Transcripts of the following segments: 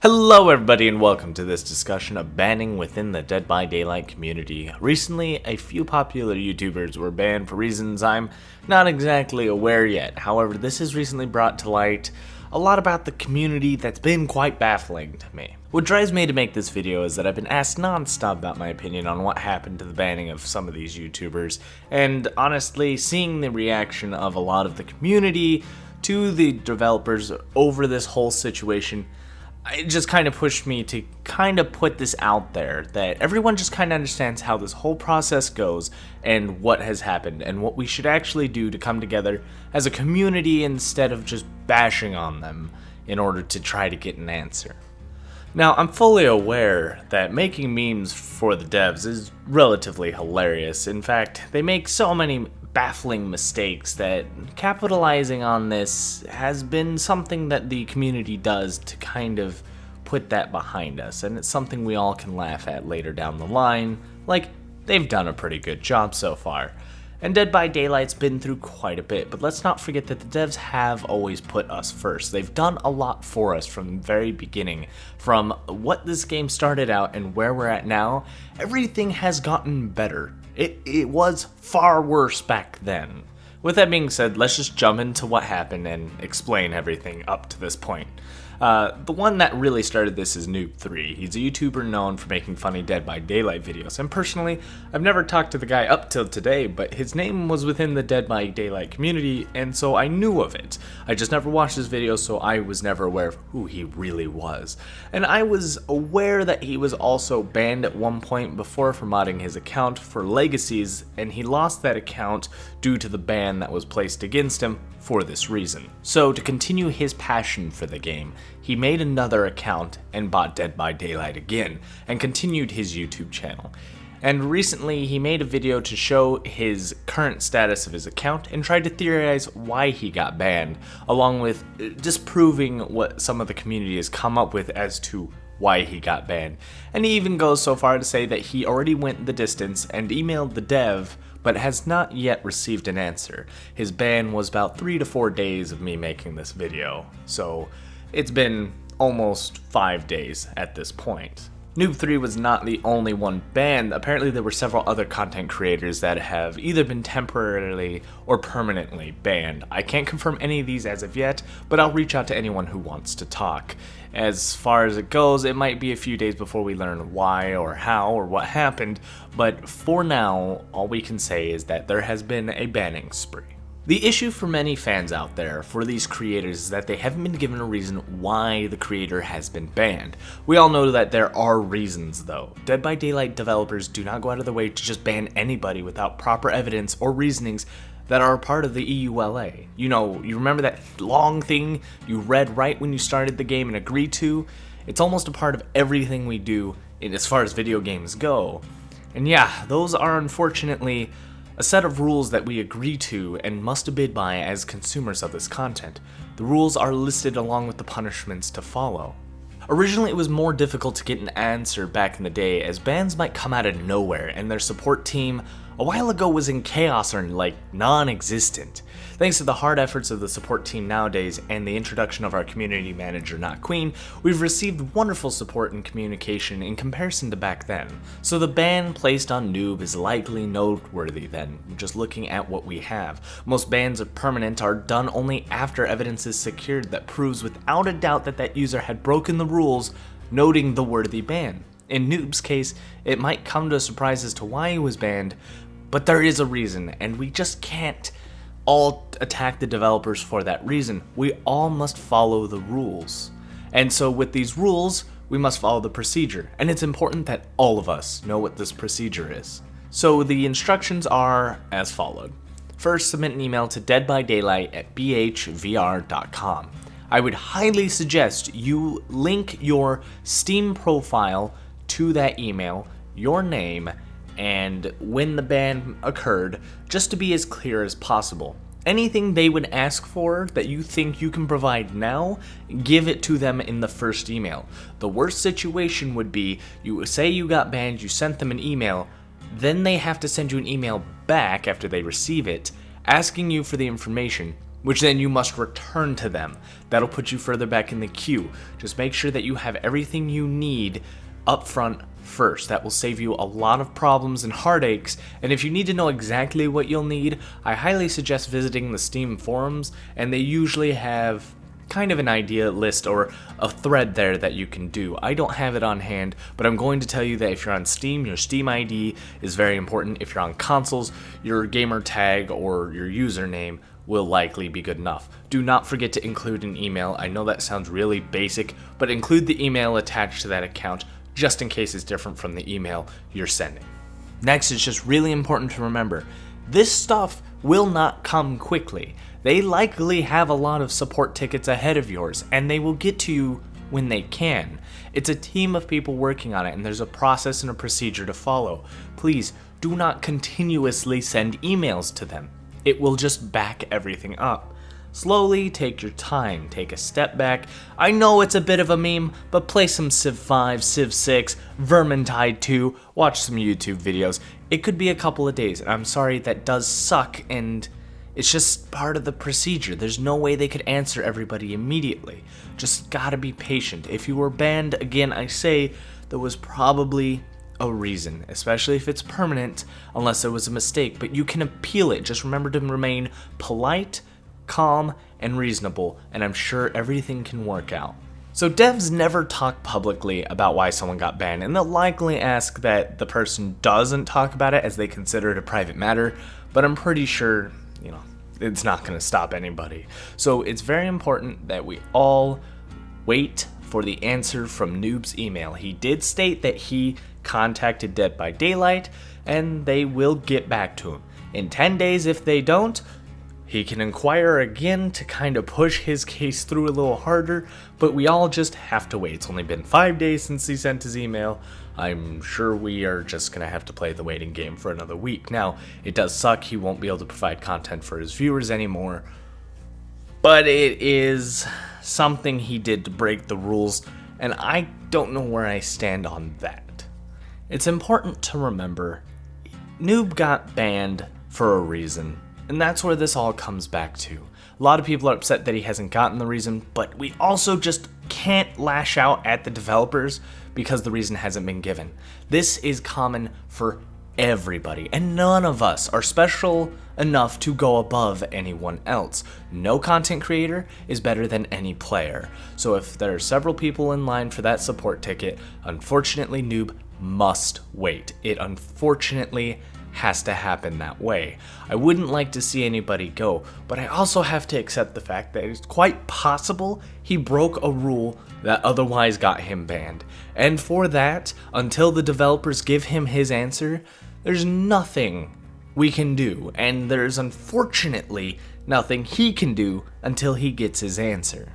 Hello everybody and welcome to this discussion of banning within the Dead by Daylight community. Recently, a few popular YouTubers were banned for reasons I'm not exactly aware yet. However, this has recently brought to light a lot about the community that's been quite baffling to me. What drives me to make this video is that I've been asked non-stop about my opinion on what happened to the banning of some of these YouTubers, and honestly, seeing the reaction of a lot of the community to the developers over this whole situation, it just kind of pushed me to kind of put this out there, that everyone just kind of understands how this whole process goes and what has happened and what we should actually do to come together as a community instead of just bashing on them in order to try to get an answer. Now, I'm fully aware that making memes for the devs is relatively hilarious. In fact, they make so many baffling mistakes that capitalizing on this has been something that the community does to kind of put that behind us, and it's something we all can laugh at later down the line. Like, they've done a pretty good job so far. And Dead by Daylight's been through quite a bit, but let's not forget that the devs have always put us first. They've done a lot for us from the very beginning. From what this game started out and where we're at now, everything has gotten better. It was far worse back then. With that being said, let's just jump into what happened and explain everything up to this point. The one that really started this is No0b3. He's a YouTuber known for making funny Dead by Daylight videos, and personally, I've never talked to the guy up till today, but his name was within the Dead by Daylight community, and so I knew of it. I just never watched his videos, so I was never aware of who he really was. And I was aware that he was also banned at one point before for modding his account for legacies, and he lost that account due to the ban that was placed against him for this reason. So to continue his passion for the game, he made another account and bought Dead by Daylight again, and continued his YouTube channel. And recently he made a video to show his current status of his account and tried to theorize why he got banned, along with disproving what some of the community has come up with as to why he got banned. And he even goes so far to say that he already went the distance and emailed the dev, but has not yet received an answer. His ban was about 3 to 4 days of me making this video, so it's been almost 5 days at this point. No0b3 was not the only one banned. Apparently there were several other content creators that have either been temporarily or permanently banned. I can't confirm any of these as of yet, but I'll reach out to anyone who wants to talk. As far as it goes, it might be a few days before we learn why or how or what happened, but for now, all we can say is that there has been a banning spree. The issue for many fans out there for these creators is that they haven't been given a reason why the creator has been banned. We all know that there are reasons though. Dead by Daylight developers do not go out of their way to just ban anybody without proper evidence or reasonings that are a part of the EULA. You know, you remember that long thing you read right when you started the game and agreed to? It's almost a part of everything we do as far as video games go. And yeah, those are unfortunately a set of rules that we agree to and must abide by as consumers of this content. The rules are listed along with the punishments to follow. Originally, it was more difficult to get an answer back in the day, as bans might come out of nowhere and their support team a while ago was in chaos or like non-existent. Thanks to the hard efforts of the support team nowadays and the introduction of our community manager, Not Queen, we've received wonderful support and communication in comparison to back then. So the ban placed on No0b is likely noteworthy then, just looking at what we have. Most bans of permanent are done only after evidence is secured that proves without a doubt that that user had broken the rules, noting the worthy ban. In No0b's case, it might come to a surprise as to why he was banned, but there is a reason, and we just can't all attack the developers for that reason. We all must follow the rules. And so with these rules, we must follow the procedure, and it's important that all of us know what this procedure is. So the instructions are as followed. First, submit an email to deadbydaylight@bhvr.com. I would highly suggest you link your Steam profile to that email, your name, and when the ban occurred, just to be as clear as possible. Anything they would ask for that you think you can provide now, give it to them in the first email. The worst situation would be, you say you got banned, you sent them an email, then they have to send you an email back after they receive it, asking you for the information. which then you must return to them. That'll put you further back in the queue. Just make sure that you have everything you need up front first. That will save you a lot of problems and heartaches, and if you need to know exactly what you'll need, I highly suggest visiting the Steam forums, and they usually have kind of an idea list or a thread there that you can do. I don't have it on hand, but I'm going to tell you that if you're on Steam, your Steam ID is very important. If you're on consoles, your gamer tag or your username will likely be good enough. Do not forget to include an email. I know that sounds really basic, but include the email attached to that account just in case it's different from the email you're sending. Next, it's just really important to remember, this stuff will not come quickly. They likely have a lot of support tickets ahead of yours, and they will get to you when they can. It's a team of people working on it, and there's a process and a procedure to follow. Please do not continuously send emails to them. It will just back everything up. Slowly take your time, take a step back. I know it's a bit of a meme, but play some Civ 5, Civ 6, Vermintide 2, watch some YouTube videos. It could be a couple of days, and I'm sorry, that does suck, and it's just part of the procedure. There's no way they could answer everybody immediately. Just gotta be patient. If you were banned, again, I say, there was probably a reason, especially if it's permanent, unless there was a mistake, but you can appeal it. Just remember to remain polite, calm, and reasonable, and I'm sure everything can work out. So devs never talk publicly about why someone got banned, and they'll likely ask that the person doesn't talk about it as they consider it a private matter, but I'm pretty sure, it's not going to stop anybody. So it's very important that we all wait for the answer from Noob's email. He did state that he contacted Dead by Daylight, and they will get back to him. In 10 days, if they don't, he can inquire again to kind of push his case through a little harder, but we all just have to wait. It's only been 5 days since he sent his email. I'm sure we are just going to have to play the waiting game for another week. Now, it does suck he won't be able to provide content for his viewers anymore, but it is something he did to break the rules, and I don't know where I stand on that. It's important to remember, Noob got banned for a reason. And that's where this all comes back to. A lot of people are upset that he hasn't gotten the reason, but we also just can't lash out at the developers because the reason hasn't been given. This is common for everybody, and none of us are special enough to go above anyone else. No content creator is better than any player. So if there are several people in line for that support ticket, unfortunately Noob must wait. It unfortunately has to happen that way. I wouldn't like to see anybody go, but I also have to accept the fact that it's quite possible he broke a rule that otherwise got him banned. And for that, until the developers give him his answer, there's nothing we can do, and there's unfortunately nothing he can do until he gets his answer.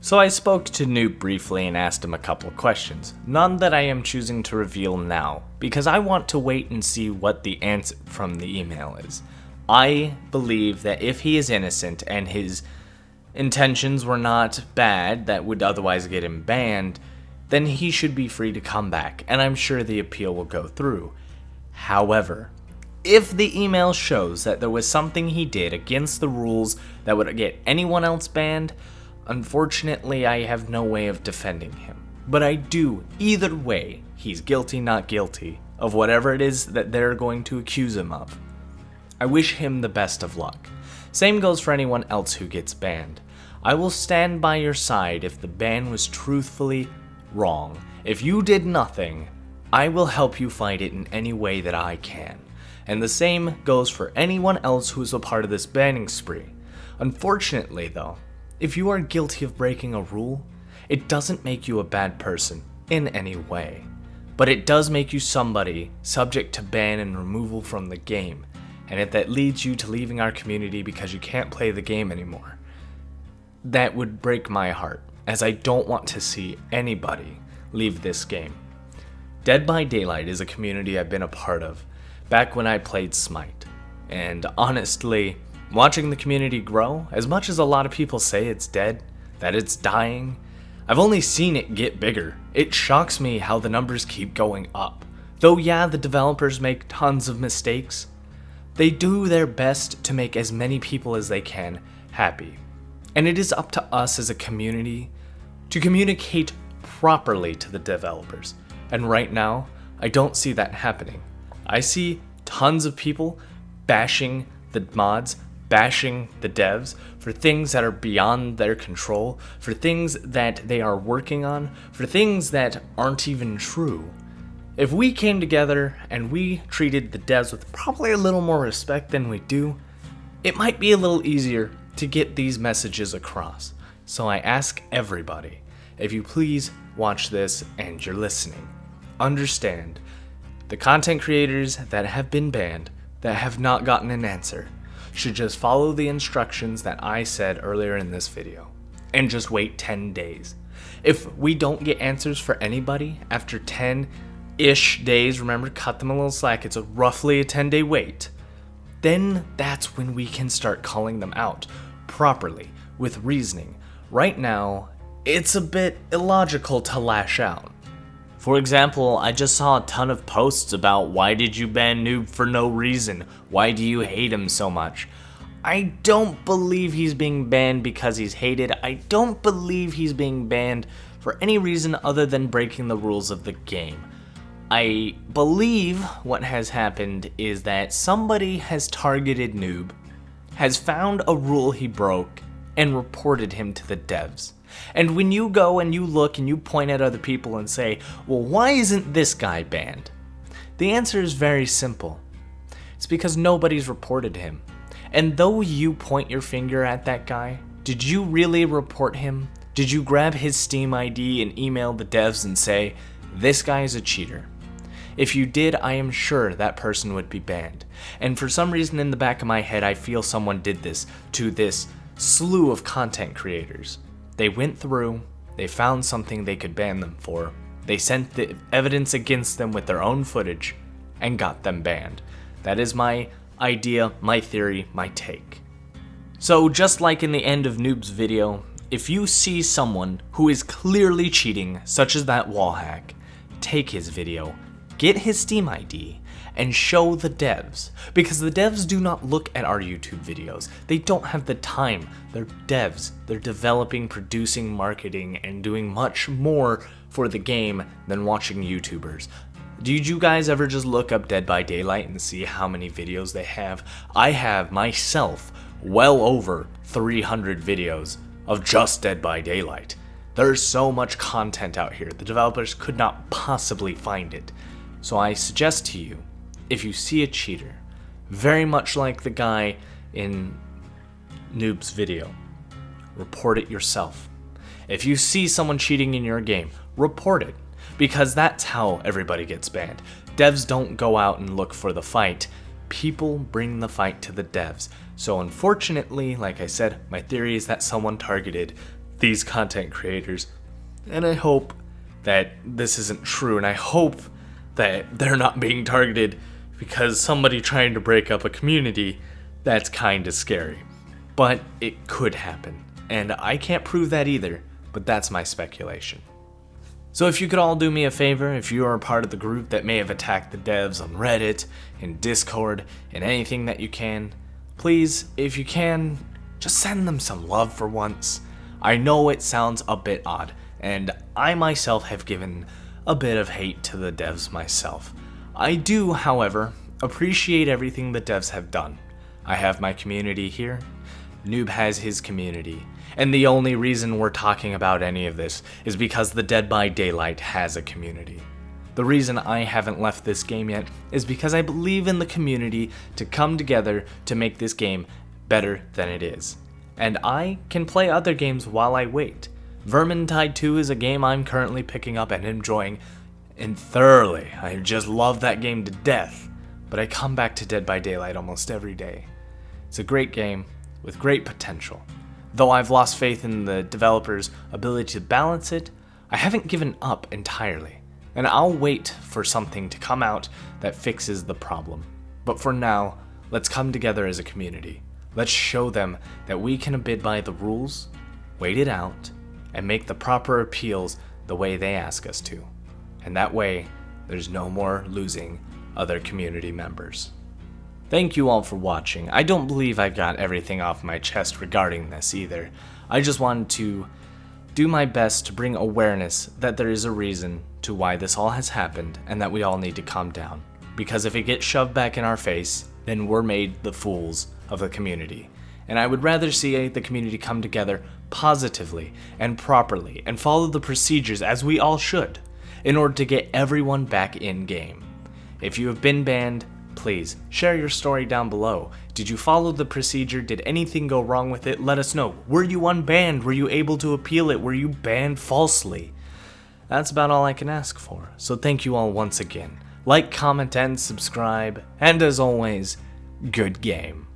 So I spoke to Noob briefly and asked him a couple of questions, none that I am choosing to reveal now, because I want to wait and see what the answer from the email is. I believe that if he is innocent and his intentions were not bad that would otherwise get him banned, then he should be free to come back, and I'm sure the appeal will go through. However, if the email shows that there was something he did against the rules that would get anyone else banned, unfortunately, I have no way of defending him. But I do, either way, he's guilty, not guilty, of whatever it is that they're going to accuse him of. I wish him the best of luck. Same goes for anyone else who gets banned. I will stand by your side if the ban was truthfully wrong. If you did nothing, I will help you fight it in any way that I can. And the same goes for anyone else who is a part of this banning spree. Unfortunately, though, if you are guilty of breaking a rule, it doesn't make you a bad person in any way, but it does make you somebody subject to ban and removal from the game, and if that leads you to leaving our community because you can't play the game anymore, that would break my heart, as I don't want to see anybody leave this game. Dead by Daylight is a community I've been a part of back when I played Smite, and honestly, watching the community grow, as much as a lot of people say it's dead, that it's dying, I've only seen it get bigger. It shocks me how the numbers keep going up. Though yeah, the developers make tons of mistakes, they do their best to make as many people as they can happy. And it is up to us as a community to communicate properly to the developers. And right now, I don't see that happening. I see tons of people bashing the mods, bashing the devs for things that are beyond their control, for things that they are working on, for things that aren't even true. If we came together and we treated the devs with probably a little more respect than we do, it might be a little easier to get these messages across. So I ask everybody, if you please watch this and you're listening, understand the content creators that have been banned, that have not gotten an answer, should just follow the instructions that I said earlier in this video and just wait 10 days. If we don't get answers for anybody after 10-ish days, remember, cut them a little slack, it's roughly a 10-day wait, then that's when we can start calling them out properly with reasoning. Right now, it's a bit illogical to lash out. For example, I just saw a ton of posts about why did you ban Noob for no reason? Why do you hate him so much? I don't believe he's being banned because he's hated. I don't believe he's being banned for any reason other than breaking the rules of the game. I believe what has happened is that somebody has targeted Noob, has found a rule he broke, and reported him to the devs. And when you go and you look and you point at other people and say, well, why isn't this guy banned? The answer is very simple. It's because nobody's reported him. And though you point your finger at that guy, did you really report him? Did you grab his Steam ID and email the devs and say, this guy is a cheater? If you did, I am sure that person would be banned. And for some reason in the back of my head, I feel someone did this to this slew of content creators. They went through, they found something they could ban them for, they sent the evidence against them with their own footage, and got them banned. That is my idea, my theory, my take. So just like in the end of Noob's video, if you see someone who is clearly cheating, such as that wall hack, take his video, get his Steam ID, and show the devs, because the devs do not look at our YouTube videos. They don't have the time. They're devs. They're developing, producing, marketing, and doing much more for the game than watching YouTubers. Did you guys ever just look up Dead by Daylight and see how many videos they have? I have myself well over 300 videos of just Dead by Daylight. There's so much content out here. The developers could not possibly find it. So I suggest to you, if you see a cheater, very much like the guy in Noob's video, report it yourself. If you see someone cheating in your game, report it, because that's how everybody gets banned. Devs don't go out and look for the fight. People bring the fight to the devs. So unfortunately, like I said, my theory is that someone targeted these content creators, and I hope that this isn't true, and I hope that they're not being targeted because somebody trying to break up a community. That's kind of scary. But it could happen, and I can't prove that either, but that's my speculation. So if you could all do me a favor, if you are a part of the group that may have attacked the devs on Reddit, in Discord, and anything that you can, please, if you can, just send them some love for once. I know it sounds a bit odd, and I myself have given a bit of hate to the devs myself. I do, however, appreciate everything the devs have done. I have my community here, Noob has his community, and the only reason we're talking about any of this is because the Dead by Daylight has a community. The reason I haven't left this game yet is because I believe in the community to come together to make this game better than it is. And I can play other games while I wait. Vermintide 2 is a game I'm currently picking up and enjoying, and thoroughly. I just love that game to death, but I come back to Dead by Daylight almost every day. It's a great game with great potential. Though I've lost faith in the developers' ability to balance it, I haven't given up entirely, and I'll wait for something to come out that fixes the problem. But for now, let's come together as a community. Let's show them that we can abide by the rules, wait it out, and make the proper appeals the way they ask us to. And that way, there's no more losing other community members. Thank you all for watching. I don't believe I got everything off my chest regarding this either. I just wanted to do my best to bring awareness that there is a reason to why this all has happened and that we all need to calm down. Because if it gets shoved back in our face, then we're made the fools of the community. And I would rather see the community come together positively and properly and follow the procedures as we all should in order to get everyone back in game. If you have been banned, please share your story down below. Did you follow the procedure? Did anything go wrong with it? Let us know. Were you unbanned? Were you able to appeal it? Were you banned falsely? That's about all I can ask for. So thank you all once again. Like, comment, and subscribe. And as always, good game.